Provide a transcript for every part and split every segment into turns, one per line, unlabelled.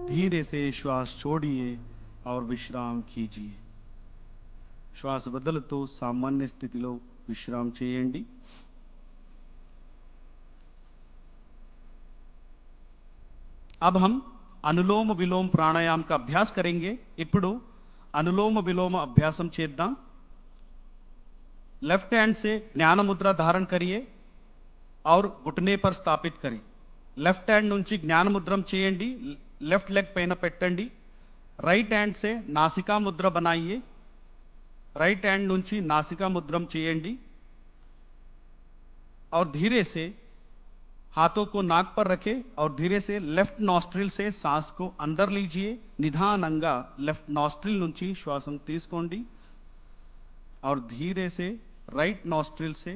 धीरे से श्वास छोड़िए और విశ్రాम कीजिए. శ్వాస వదులుతూ సామాన్య స్థితిలో విశ్రాम చేయండి. अब हम अनुलोम विलोम प्राणायाम का अभ्यास करेंगे. ఇప్పుడు अनुलोम विलोम अभ्यासम చేద్దాం. लेफ्ट हैंड से ज्ञान मुद्रा धारण करिए और घुटने पर स्थापित करें. लेफ्ट हैंड నుంచి జ్ఞాన ముద్రం చేయండి. लेफ्ट लेग పైన పెట్టండి. राइट हैंड से नासिका मुद्रा बनाइए. राइट हैंड నుంచి नासिका मुद्रम చేయండి और धीरे से हाथों को नाक पर रखें और धीरे से लेफ्ट नॉस्ट्रिल से सांस को अंदर लीजिए. निधानंगा लेफ्ट नॉस्ट्रिल నుంచి శ్వాసం తీసుకోండి और धीरे से राइट नॉस्ट्रिल से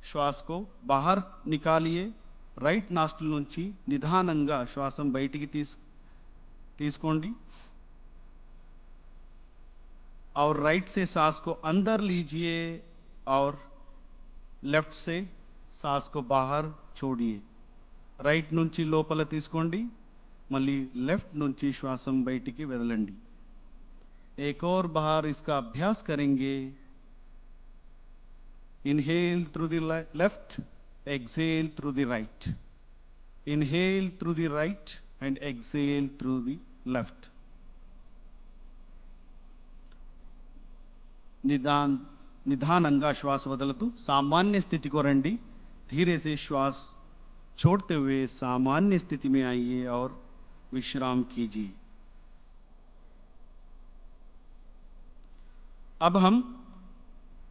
श्वास को बाहर निकालिए. राइट नॉस्ट्रिल నుంచి నిదానంగా శ్వాసం బయటికి తీసుకోండి और राइट से सांस को अंदर लीजिए और लेफ्ट से सांस को बाहर छोड़िए. राइट నుంచి లోపల తీసుకోండి మళ్ళీ लेफ्ट నుంచి శ్వాసం బయటికి వదలండి. एक और बार इसका अभ्यास करेंगे. Inhale through the left, exhale through the right. Inhale through the right and exhale through the left. निधानंगा श्वास वदलतु सामान्य स्थिति को रंडी. धीरे से श्वास छोड़ते हुए सामान्य स्थिति में आइए और विश्राम कीजिए. अब हम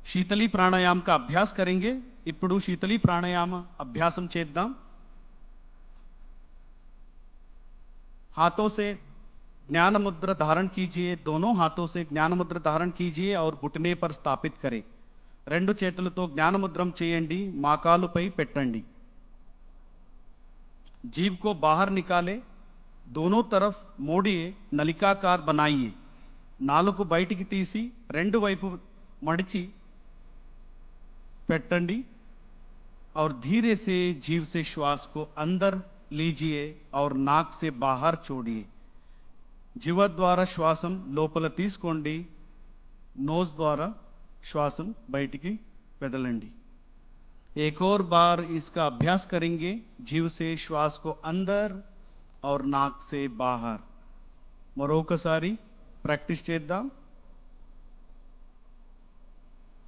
शीतली प्राणायाम का अभ्यास करेंगे. ఇప్పుడు शीतली प्राणायाम अभ्यासम చేద్దాం. हाथों से ज्ञान मुद्रा धारण कीजिए. दोनों हाथों से ज्ञान मुद्रा धारण कीजिए और घुटने पर स्थापित करें. రెండు చేతులతో జ్ఞాన ముద్రం చేయండి. మోకాలుపై పెట్టండి. जीभ को बाहर निकाले. दोनों तरफ मोड़िए. नलिकाकार बनाइए. నాలుగు బయటికి తీసి రెండు వైపు మడిచి పెట్టండి और धीरे से जीभ से श्वास को अंदर लीजिए और नाक से बाहर छोड़िए. जीव द्वारा श्वासम लोपल तीसकोंडी. नोज द्वारा श्वासम बयटिकी वदलंडी. एक और बार इसका अभ्यास करेंगे. जीव से श्वास को अंदर और नाक से बाहर. मरोकसारी प्रैक्टिस చేద్దాం.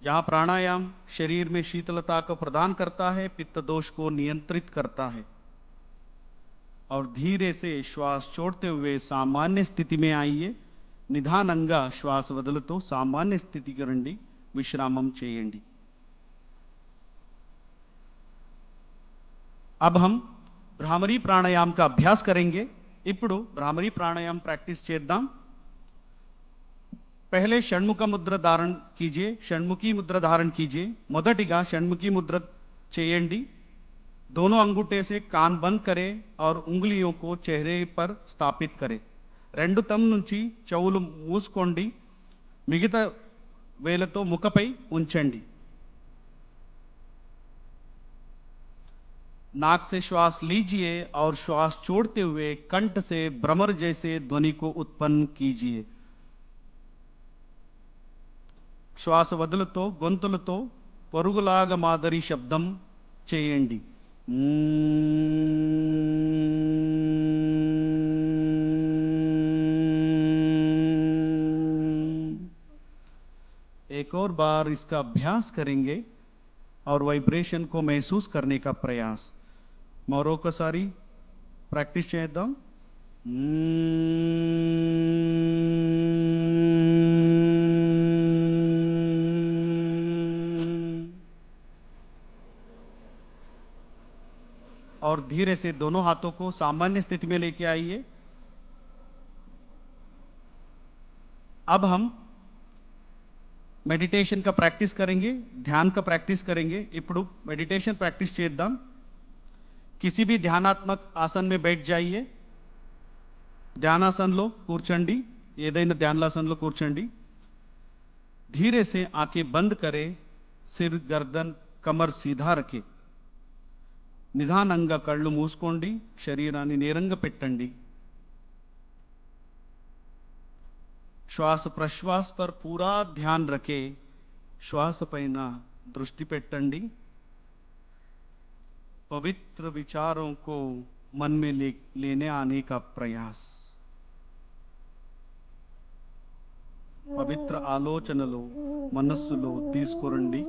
यहाँ प्राणायाम शरीर में शीतलता को प्रदान करता है, पित्त दोष को नियंत्रित करता है और धीरे से श्वास छोड़ते हुए सामान्य स्थिति में आइए. निधानंगा श्वास वदलतो सामान्य स्थिति की रंडी. विश्रामम చేయండి. अब हम भ्रामरी प्राणायाम का अभ्यास करेंगे. ఇప్పుడు भ्रामरी प्राणायाम प्रैक्टिस చేద్దాం. पहले षण्मुख मुद्रा धारण कीजिए. षण्मुखी मुद्रा धारण कीजिए. మొదటిగా షణ్ముఖి ముద్ర చేయండి. दोनों अंगूठे से कान बंद करें और उंगलियों को चेहरे पर स्थापित करें. రెండు తమ్ నుంచి చెవులు మూసుకోండి. మిగతా వేలతో ముఖపై ఉంచండి. नाक से श्वास लीजिए और श्वास छोड़ते हुए कंठ से भ्रमर जैसे ध्वनि को उत्पन्न कीजिए. శ్వాస వదులుతో గొంతులతో పరుగులాగా మాదిరి శబ్దం చేయండి. एक और बार इसका अभ्यास करेंगे और वाइब्रेशन को महसूस करने का प्रयास. మరొకసారి ప్రాక్టీస్ చేద్దాం. और धीरे से दोनों हाथों को सामान्य स्थिति में लेके आइए. अब हम मेडिटेशन का प्रैक्टिस करेंगे. ध्यान का प्रैक्टिस करेंगे. ఇప్పుడు मेडिटेशन प्रैक्टिस చేద్దాం. किसी भी ध्यानात्मक आसन में बैठ जाइए. ध्यानासन కూర్చోండి. ఏదైనా ధ్యానాసనంలో కూర్చోండి. धीरे से आंखें बंद करें. सिर गर्दन कमर सीधा रखें. నిదానంగా కళ్ళు మూసుకోండి. శరీరాన్ని నేరంగా పెట్టండి. శ్వాస ప్రశ్వాस पर पूरा ध्यान रखे శ్వాస పైన దృష్టి పెట్టండి पवित्र विचारों को मन में लेने आने का प्रयास పవిత్ర ఆలోచనలు మనస్సులో తీసుకురండి